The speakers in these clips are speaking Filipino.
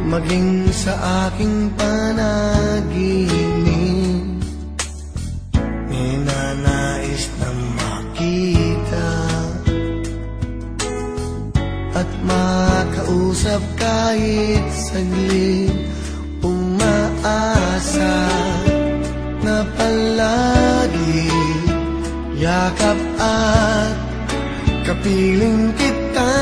maging sa aking panaginip, ninanais na makita at makausap kahit saglit. Umaasa na palagi yakap at kapiling kita.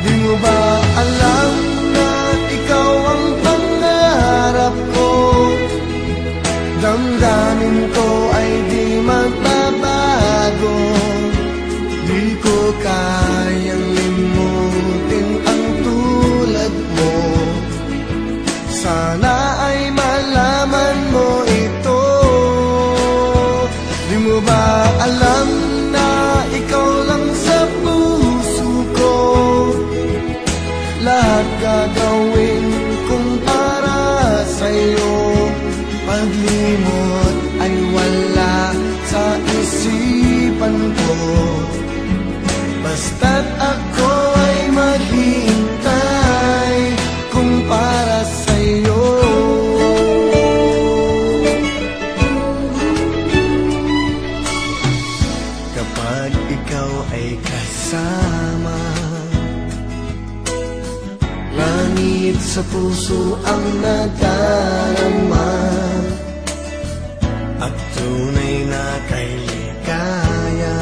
Di mo ba alam na ikaw ang pangarap ko? Damdamin ko ay di magbabago. Di ko kayang limutin ang tulad mo. Sana ay malaman mo ito. Di mo ba alam na ikaw lang sa puso ko? Lahat gagawin kong para sa'yo. Paglimot ay wala sa isipan ko. Basta't ako ay maghihintay kung para sa'yo. Kapag ikaw ay kasama, langit sa puso ang nadarama, at tunay na kay ligaya.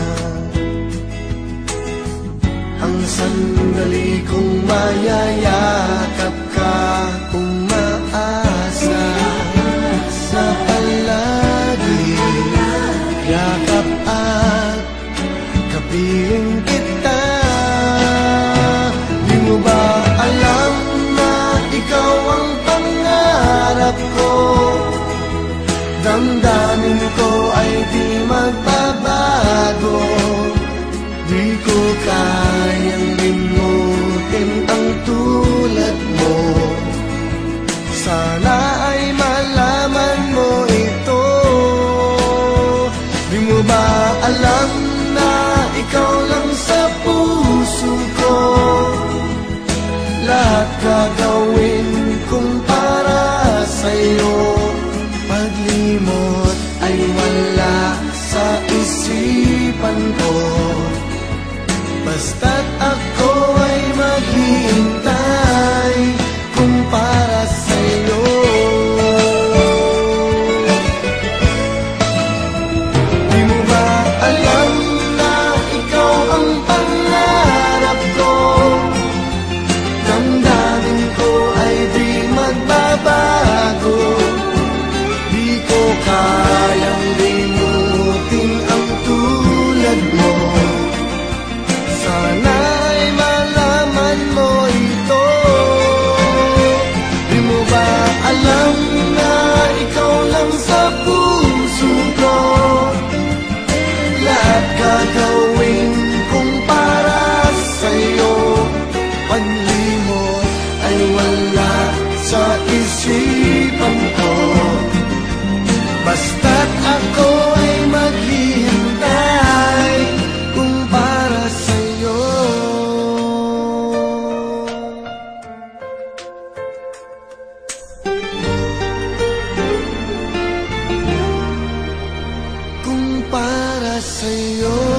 Ang sandali kong mayayakap ka, umaasa sa palagi yakap at kapiling kita. Di mo ba alam na ikaw ang pangarap ko? Damdamin ko ay di magbabago. Di ko kayang limutin ang tulad mo. Sana ay malaman mo ito. Di mo ba alam na ikaw lang sa puso ko? Lahat gagawin kong para sa'yo. Paglimot ay wala sa isipan ko. Basta't ako ay maghihintay kung para sa'yo. Di mo ba alam na ikaw ang pangarap ko? Damdamin ko ay di magbabago. Di ko kayang limutin ang tulad mo. Sana ay malaman mo ito. Di mo ba alam na ikaw lang sa puso ko? Lahat gagawin kong para sa'yo. Paglimot ay wala sa isipan ko. Basta't ako ay maghihintay kung para sa'yo. Kung para sa'yo.